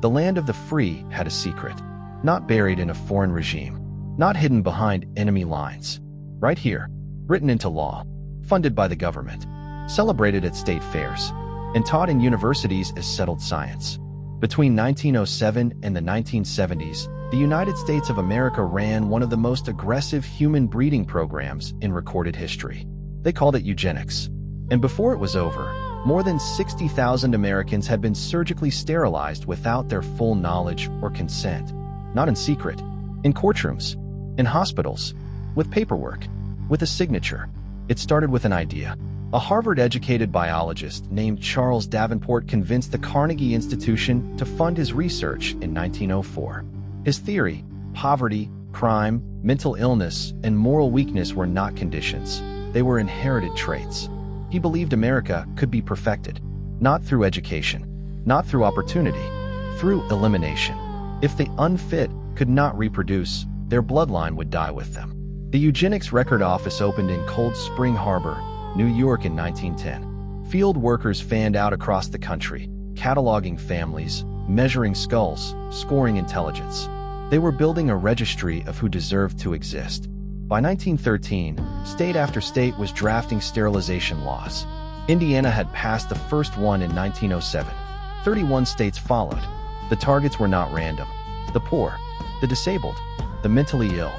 The land of the free had a secret, not buried in a foreign regime, not hidden behind enemy lines. Right here, written into law, funded by the government, celebrated at state fairs, and taught in universities as settled science. Between 1907 and the 1970s, the United States of America ran one of the most aggressive human breeding programs in recorded history. They called it eugenics. And before it was over, more than 60,000 Americans had been surgically sterilized without their full knowledge or consent. Not in secret, in courtrooms, in hospitals, with paperwork, with a signature. It started with an idea. A Harvard-educated biologist named Charles Davenport convinced the Carnegie Institution to fund his research in 1904. His theory, poverty, crime, mental illness, and moral weakness were not conditions. They were inherited traits. He believed America could be perfected, not through education, not through opportunity, through elimination. If the unfit could not reproduce, their bloodline would die with them. The Eugenics Record Office opened in Cold Spring Harbor, New York in 1910. Field workers fanned out across the country, cataloging families, measuring skulls, scoring intelligence. They were building a registry of who deserved to exist. By 1913, state after state was drafting sterilization laws. Indiana had passed the first one in 1907. 31 states followed. The targets were not random. The poor, the disabled, the mentally ill,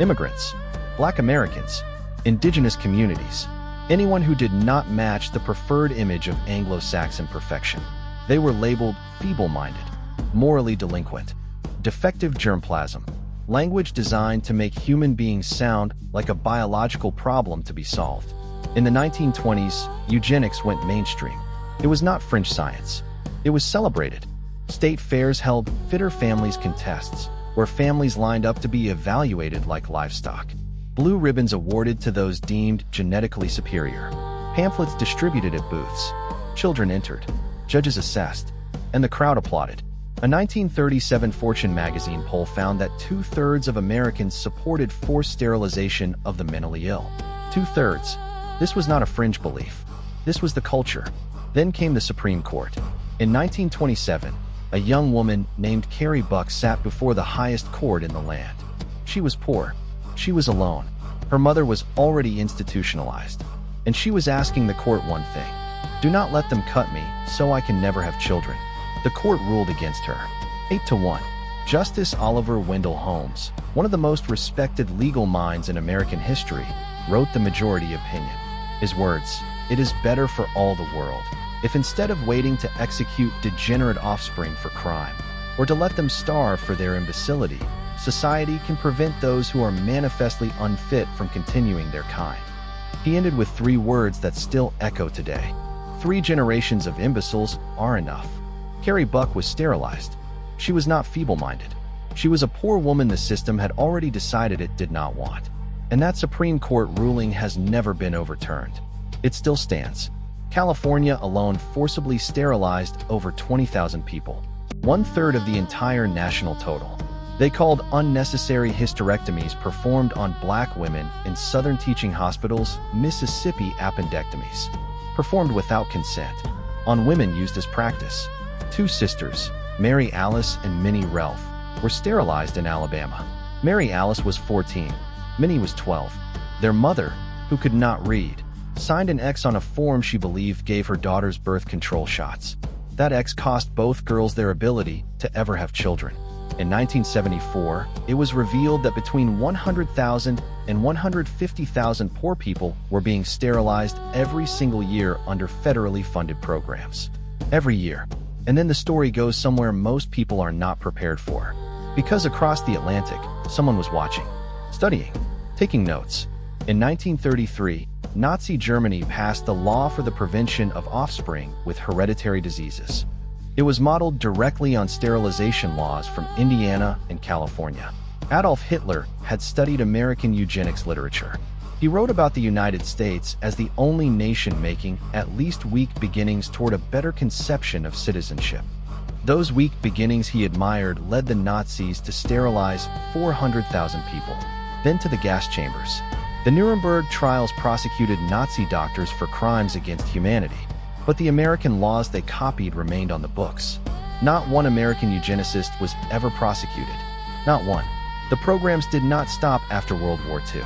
immigrants, Black Americans, Indigenous communities, anyone who did not match the preferred image of Anglo-Saxon perfection. They were labeled feeble-minded, morally delinquent, defective germplasm, language designed to make human beings sound like a biological problem to be solved. In the 1920s, eugenics went mainstream. It was not fringe science. It was celebrated. State fairs held fitter families contests, where families lined up to be evaluated like livestock. Blue ribbons awarded to those deemed genetically superior. Pamphlets distributed at booths. Children entered. Judges assessed. And the crowd applauded. A 1937 Fortune magazine poll found that 2/3 of Americans supported forced sterilization of the mentally ill. 2/3. This was not a fringe belief. This was the culture. Then came the Supreme Court. In 1927, a young woman named Carrie Buck sat before the highest court in the land. She was poor. She was alone. Her mother was already institutionalized. And she was asking the court one thing. Do not let them cut me, so I can never have children. The court ruled against her. 8-1. Justice Oliver Wendell Holmes, one of the most respected legal minds in American history, wrote the majority opinion. His words, "It is better for all the world if instead of waiting to execute degenerate offspring for crime, or to let them starve for their imbecility, society can prevent those who are manifestly unfit from continuing their kind." He ended with 3 words that still echo today. 3 generations of imbeciles are enough. Carrie Buck was sterilized. She was not feeble-minded. She was a poor woman the system had already decided it did not want. And that Supreme Court ruling has never been overturned. It still stands. California alone forcibly sterilized over 20,000 people, 1/3 of the entire national total. They called unnecessary hysterectomies performed on Black women in Southern teaching hospitals Mississippi appendectomies, performed without consent, on women used as practice. 2 sisters, Mary Alice and Minnie Ralph, were sterilized in Alabama. Mary Alice was 14, Minnie was 12. Their mother, who could not read, signed an X on a form she believed gave her daughters birth control shots. That X cost both girls their ability to ever have children. In 1974, it was revealed that between 100,000 and 150,000 poor people were being sterilized every single year under federally funded programs. Every year. And then the story goes somewhere most people are not prepared for. Because across the Atlantic, someone was watching, studying, taking notes. In 1933, Nazi Germany passed the law for the prevention of offspring with hereditary diseases. It was modeled directly on sterilization laws from Indiana and California. Adolf Hitler had studied American eugenics literature. He wrote about the United States as the only nation making at least weak beginnings toward a better conception of citizenship. Those weak beginnings he admired led the Nazis to sterilize 400,000 people, then to the gas chambers. The Nuremberg trials prosecuted Nazi doctors for crimes against humanity, but the American laws they copied remained on the books. Not one American eugenicist was ever prosecuted. Not one. The programs did not stop after World War II.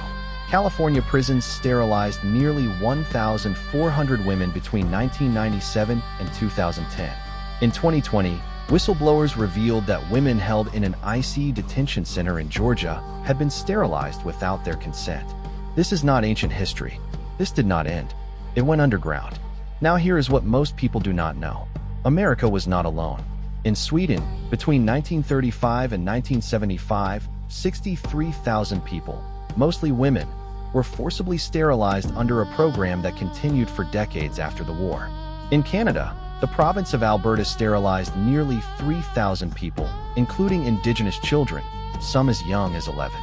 California prisons sterilized nearly 1,400 women between 1997 and 2010. In 2020, whistleblowers revealed that women held in an ICE detention center in Georgia had been sterilized without their consent. This is not ancient history. This did not end. It went underground. Now here is what most people do not know. America was not alone. In Sweden, between 1935 and 1975, 63,000 people, mostly women, were forcibly sterilized under a program that continued for decades after the war. In Canada, the province of Alberta sterilized nearly 3,000 people, including Indigenous children, some as young as 11.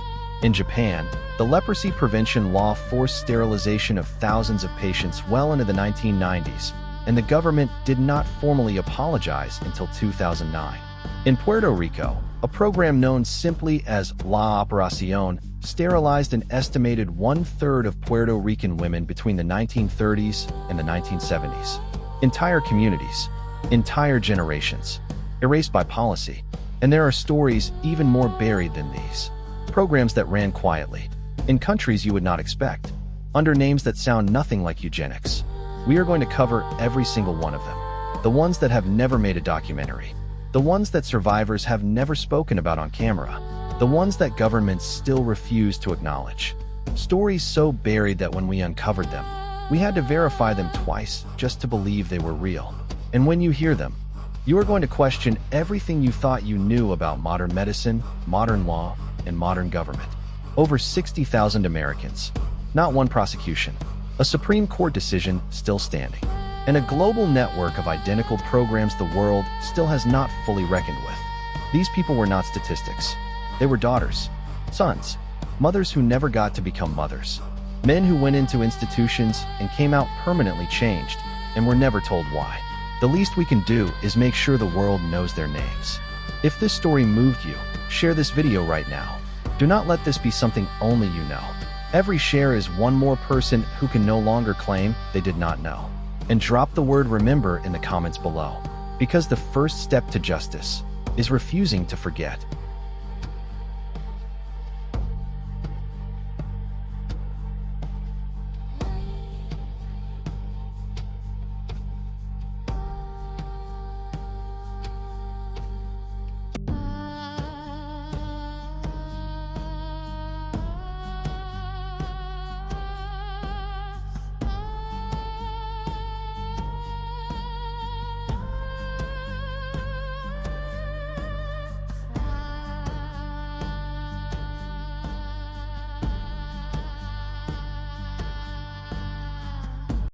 In Japan, the leprosy prevention law forced sterilization of thousands of patients well into the 1990s, and the government did not formally apologize until 2009. In Puerto Rico, a program known simply as La Operación sterilized an estimated one-third of Puerto Rican women between the 1930s and the 1970s. Entire communities, entire generations, erased by policy. And there are stories even more buried than these. Programs that ran quietly, in countries you would not expect, under names that sound nothing like eugenics. We are going to cover every single one of them. The ones that have never made a documentary. The ones that survivors have never spoken about on camera. The ones that governments still refuse to acknowledge. Stories so buried that when we uncovered them, we had to verify them twice just to believe they were real. And when you hear them, you are going to question everything you thought you knew about modern medicine, modern law, and modern government. Over 60,000 Americans. Not one prosecution. A Supreme Court decision still standing. And a global network of identical programs the world still has not fully reckoned with. These people were not statistics. They were daughters, sons, mothers who never got to become mothers. Men who went into institutions and came out permanently changed and were never told why. The least we can do is make sure the world knows their names. If this story moved you, share this video right now. Do not let this be something only you know. Every share is one more person who can no longer claim they did not know. And drop the word remember in the comments below. Because the first step to justice is refusing to forget.